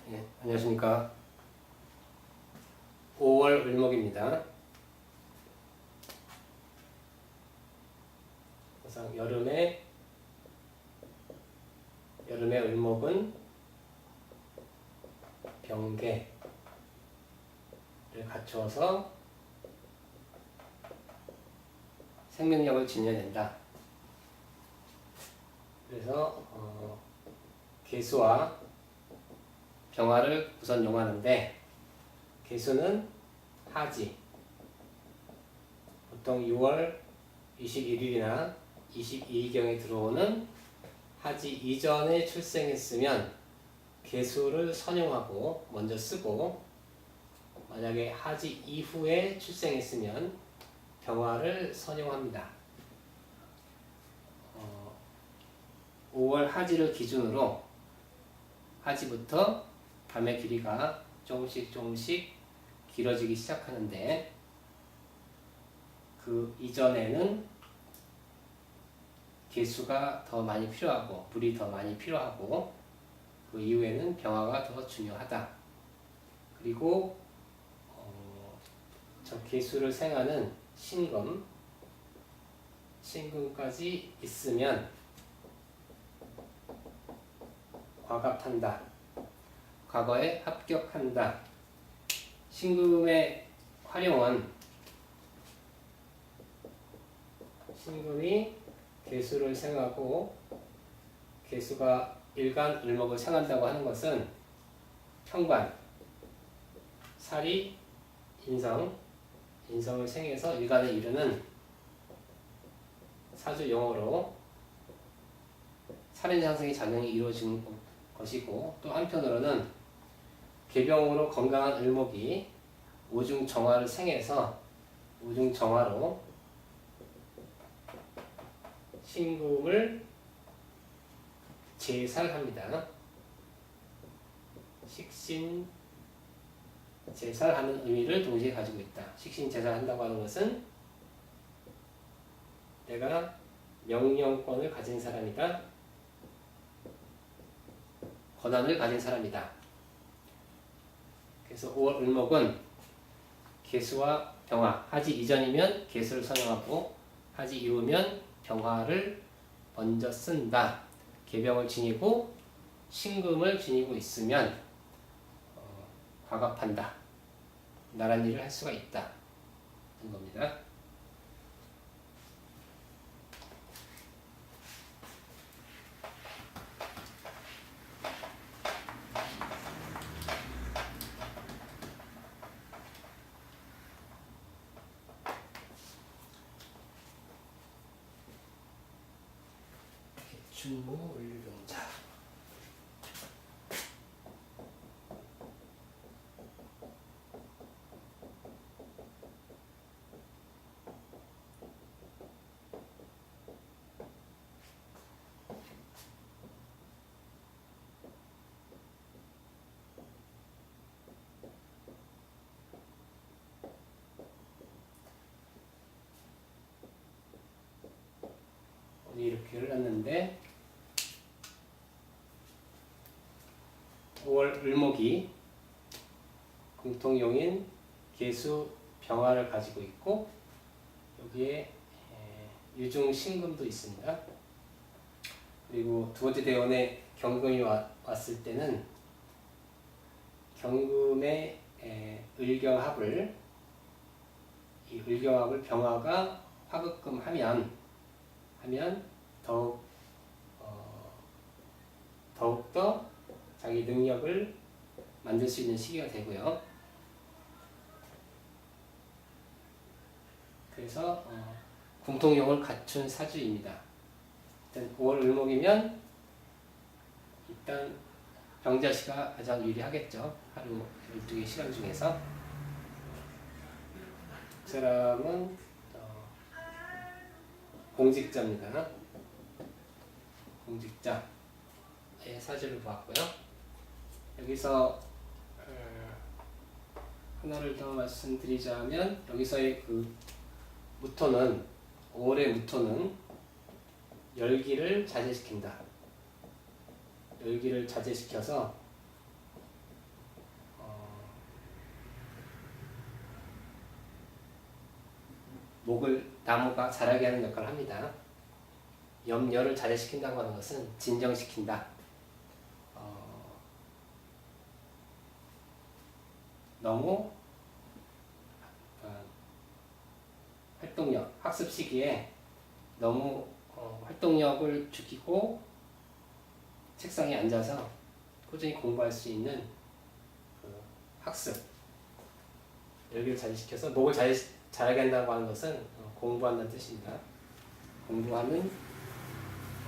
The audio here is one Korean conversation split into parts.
안녕하십니까. 5월 을목입니다. 항상 여름의 을목은 병계를 갖추어서 생명력을 지녀낸다. 그래서 계수와 병화를 우선 용하는데, 계수는 하지, 보통 6월 21일이나 22일경에 들어오는 하지 이전에 출생했으면 계수를 선용하고 먼저 쓰고, 만약에 하지 이후에 출생했으면 병화를 선용합니다. 5월 하지를 기준으로 하지부터 밤의 길이가 조금씩 길어지기 시작하는데, 그 이전에는 계수가 더 많이 필요하고 물이 더 많이 필요하고, 그 이후에는 병화가 더 중요하다. 그리고 저 계수를 생하는 신금까지 있으면 과갑한다. 과거에 합격한다. 신금의 활용은 신금이 계수를 생하고 계수가 일간 을목을 생한다고 하는 것은 현관, 사리, 인성을 생해서 일간에 이르는 사주 용어로 살인상승의 작용이 이루어지는 것이고, 또 한편으로는 계병으로 건강한 을목이 오중정화를 생해서 오중정화로 신금을 제살합니다. 식신 제살하는 의미를 동시에 가지고 있다. 식신 제살한다고 하는 것은 내가 명령권을 가진 사람이다, 권한을 가진 사람이다. 그래서 5월 을목은 계수와 병화, 하지 이전이면 계수를 선용하고 하지 이후면 병화를 먼저 쓴다. 계병을 지니고 신금을 지니고 있으면 과갑한다. 나란 일을 할 수가 있다. 그런 겁니다. 충무 을병자. 이렇게 흘렀는데, 5월 을목이 공통용인 계수 병화를 가지고 있고, 여기에 유중신금도 있습니다. 그리고 두 번째 대원에 경금이 왔을 때는 경금의 을경합을, 이 을경합을 병화가 화급금 하면 더욱더 자기 능력을 만들 수 있는 시기가 되고요. 그래서 공통용을 갖춘 사주입니다. 일단 5월 을목이면 일단 병자시가 가장 유리하겠죠. 하루 12개 시간 중에서. 그 사람은 공직자입니다. 공직자의 사주를 보았고요. 여기서 하나를 더 말씀드리자면, 여기서의 그 무토는, 5월의 무토는 열기를 자제시킨다. 열기를 자제시켜서 나무가 자라게 하는 역할을 합니다. 염려를 자제시킨다고 하는 것은 진정시킨다. 너무 활동력, 학습 시기에 너무 활동력을 죽이고 책상에 앉아서 꾸준히 공부할 수 있는 그 학습, 열기를 자제시켜서 목을 자라게 한다고 하는 것은 공부한다는 뜻입니다.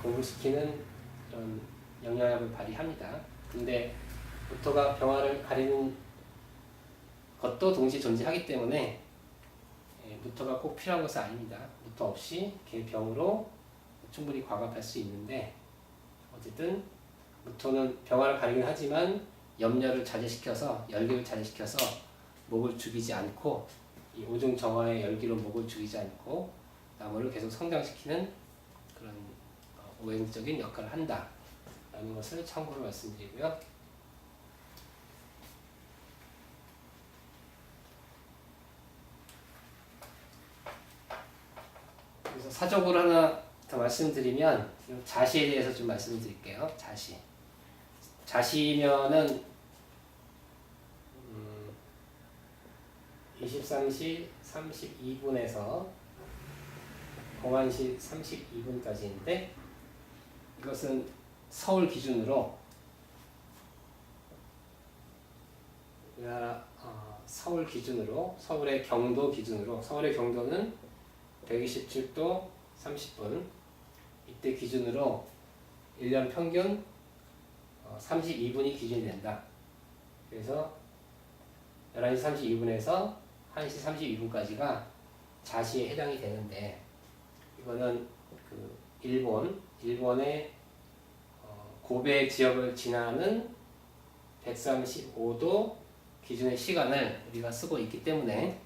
공부시키는 그런 영향력을 발휘합니다. 근데 무토가 병화를 가리는 것도 동시에 존재하기 때문에 무토가 꼭 필요한 것은 아닙니다. 무토 없이 개병으로 충분히 과갑할 수 있는데, 어쨌든 무토는 병화를 가리긴 하지만 염려를 자제시켜서, 열기를 자제시켜서 목을 죽이지 않고, 이 오중 정화의 열기로 목을 죽이지 않고 나무를 계속 성장시키는 그런 오행적인 역할을 한다 라는 것을 참고로 말씀드리고요. 그래서 사적으로 하나 더 말씀드리면 자시에 대해서 좀 말씀드릴게요. 자시면은 23시 32분에서 01시 32분까지인데, 이것은 서울 기준으로 우리나라 서울 기준으로, 서울의 경도 기준으로, 서울의 경도는 127도 30분, 이때 기준으로 1년 평균 32분이 기준이 된다. 그래서 11시 32분에서 1시 32분까지가 자시에 해당이 되는데, 이거는 그 일본의 고베 지역을 지나는 135도 기준의 시간을 우리가 쓰고 있기 때문에,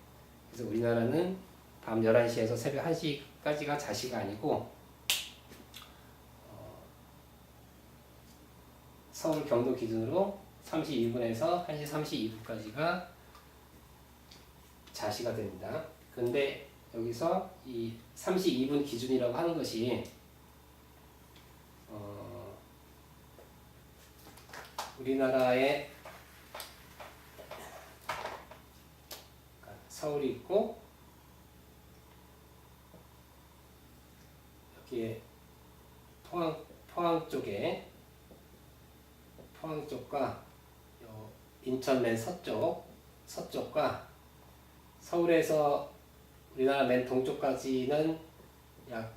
그래서 우리나라는 밤 11시에서 새벽 1시까지가 자시가 아니고 서울 경도 기준으로 32분에서 1시 32분까지가 자시가 됩니다. 근데 여기서 이 32분 기준이라고 하는 것이 우리나라에 서울이 있고, 여기에 포항 쪽과 인천 맨 서쪽과 서울에서 우리나라 맨 동쪽까지는 약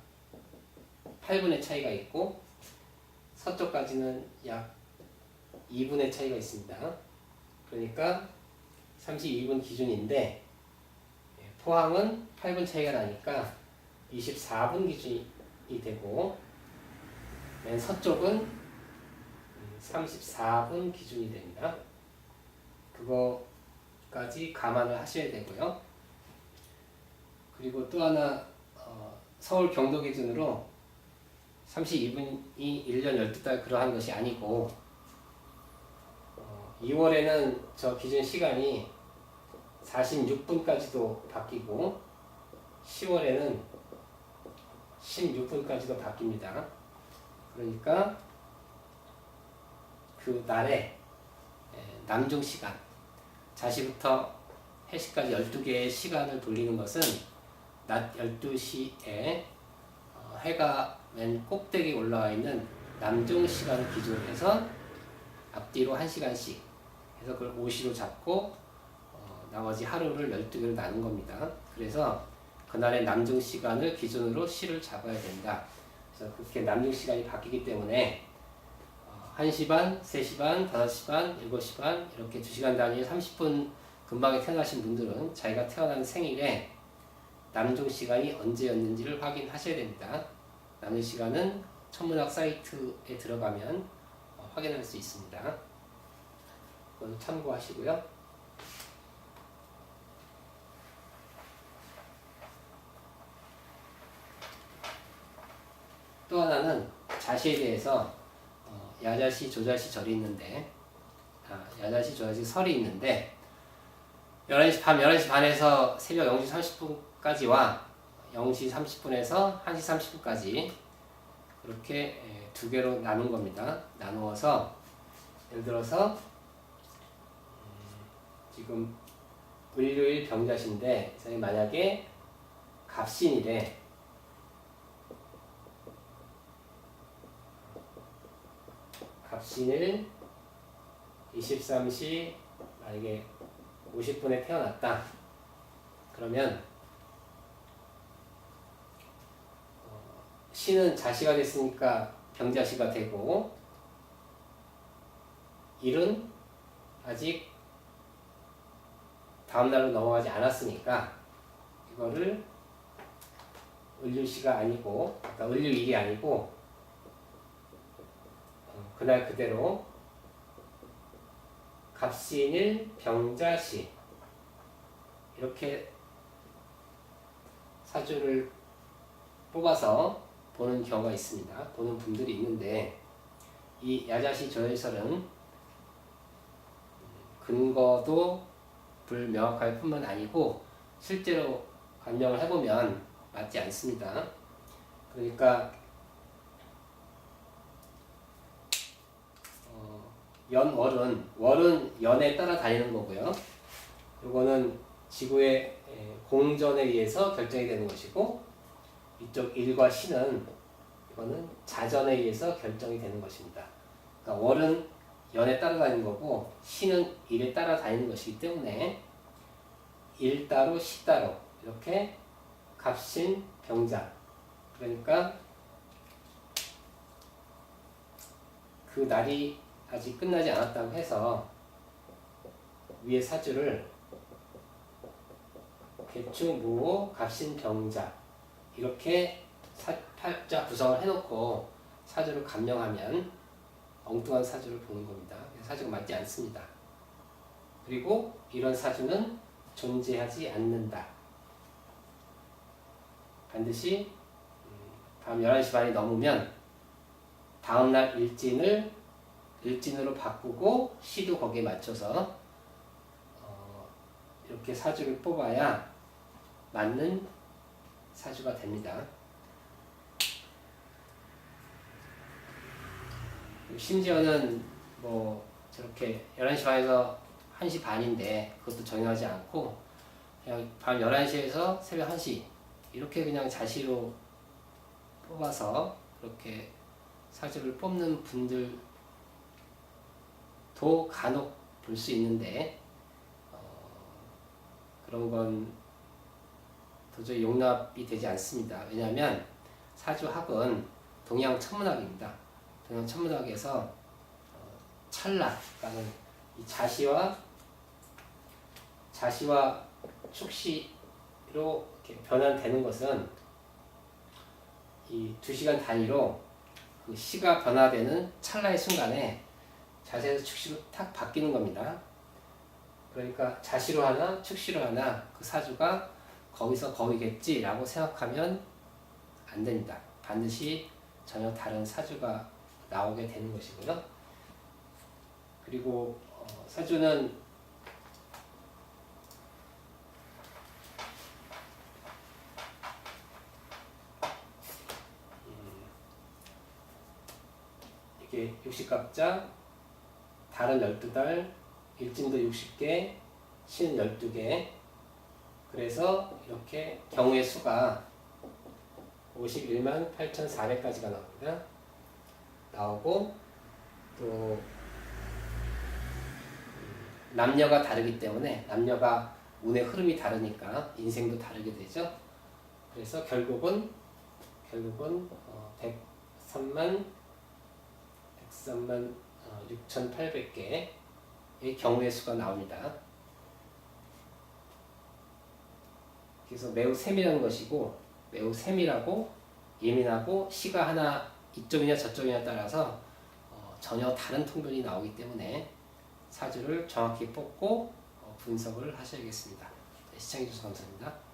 8분의 차이가 있고, 서쪽까지는 약 2분의 차이가 있습니다. 그러니까 32분 기준인데, 포항은 8분 차이가 나니까 24분 기준이 되고, 맨 서쪽은 34분 기준이 됩니다. 그거까지 감안을 하셔야 되고요. 그리고 또 하나, 서울 경도 기준으로 32분이 1년 12달 그러한 것이 아니고, 2월에는 저 기준 시간이 46분까지도 바뀌고 10월에는 16분까지도 바뀝니다. 그러니까 그 날에 남중 시간, 자시부터 해시까지 12개의 시간을 돌리는 것은 낮 12시에 해가 맨 꼭대기에 올라와 있는 남중 시간을 기준으로 해서 앞뒤로 1시간씩 해서 그걸 5시로 잡고 나머지 하루를 12개로 나눈 겁니다. 그래서 그날의 남중 시간을 기준으로 시를 잡아야 된다. 그래서 그렇게 남중 시간이 바뀌기 때문에 1시 반, 3시 반, 5시 반, 7시 반 이렇게 2시간 단위에 30분 근방에 태어나신 분들은 자기가 태어난 생일에 남중 시간이 언제였는지를 확인하셔야 됩니다. 남중 시간은 천문학 사이트에 들어가면 확인할 수 있습니다. 그건 참고하시고요. 또 하나는 자시에 대해서 야자시, 조자시 절이 있는데, 야자시, 조자시 설이 있는데, 밤 11시 반에서 새벽 0시 30분까지와 0시 30분에서 1시 30분까지 그렇게 두 개로 나눈 겁니다. 나누어서 예를 들어서 지금 을요일 병자신데 만약에 갑신일에 갑신일 23시 만약에 50분에 태어났다. 그러면 신은 자시가 됐으니까 병자시가 되고 일은 아직 다음날로 넘어가지 않았으니까 이거를 을류시가 아니고 그러니까 을류일이 아니고 그날 그대로 갑신일 병자시 이렇게 사주를 뽑아서 보는 경우가 있습니다. 보는 분들이 있는데 이 야자시 조혈설은 근거도 불명확할 뿐만 아니고 실제로 감명을 해보면 맞지 않습니다. 그러니까 월은 연에 따라 다니는 거고요. 이거는 지구의 공전에 의해서 결정이 되는 것이고 이쪽 일과 신은 이거는 자전에 의해서 결정이 되는 것입니다. 그러니까 월은 연에 따라다니는 거고 신은 일에 따라다니는 것이기 때문에 일 따로 시 따로 이렇게 갑신 병자 그러니까 그 날이 아직 끝나지 않았다고 해서 위의 사주를 개축, 무호, 갑신, 병자 이렇게 팔자 구성을 해놓고 사주를 감명하면 엉뚱한 사주를 보는 겁니다. 사주가 맞지 않습니다. 그리고 이런 사주는 존재하지 않는다. 반드시 밤 11시 반이 넘으면 다음날 일진으로 바꾸고 시도 거기에 맞춰서 이렇게 사주를 뽑아야 맞는 사주가 됩니다. 심지어는 뭐 저렇게 11시 반에서 1시 반인데 그것도 정해하지 않고 그냥 밤 11시에서 새벽 1시 이렇게 그냥 자시로 뽑아서 그렇게 사주를 뽑는 분들도 간혹 볼 수 있는데 그런 건 도저히 용납이 되지 않습니다. 왜냐하면 사주학은 동양 천문학입니다. 동양 천문학에서 찰나라는 이 자시와 축시로 이렇게 변환되는 것은 이 2시간 단위로 그 시가 변화되는 찰나의 순간에 자시에서 축시로 탁 바뀌는 겁니다. 그러니까 자시로 하나 축시로 하나 그 사주가 거기서 거기겠지라고 생각하면 안 됩니다. 반드시 전혀 다른 사주가 나오게 되는 것이고요. 그리고 사주는 이게 60갑자, 달은 12달, 일진도 60개, 신은 12개. 그래서 이렇게 경우의 수가 51만 8,400까지가 나옵니다. 나오고 또 남녀가 다르기 때문에 남녀가 운의 흐름이 다르니까 인생도 다르게 되죠. 그래서 결국은 103만 6,800개의 경우의 수가 나옵니다. 그래서 매우 세밀한 것이고 매우 세밀하고 예민하고 시가 하나 이쪽이냐 저쪽이냐 따라서 전혀 다른 통변이 나오기 때문에 사주를 정확히 뽑고 분석을 하셔야겠습니다. 시청해주셔서 감사합니다.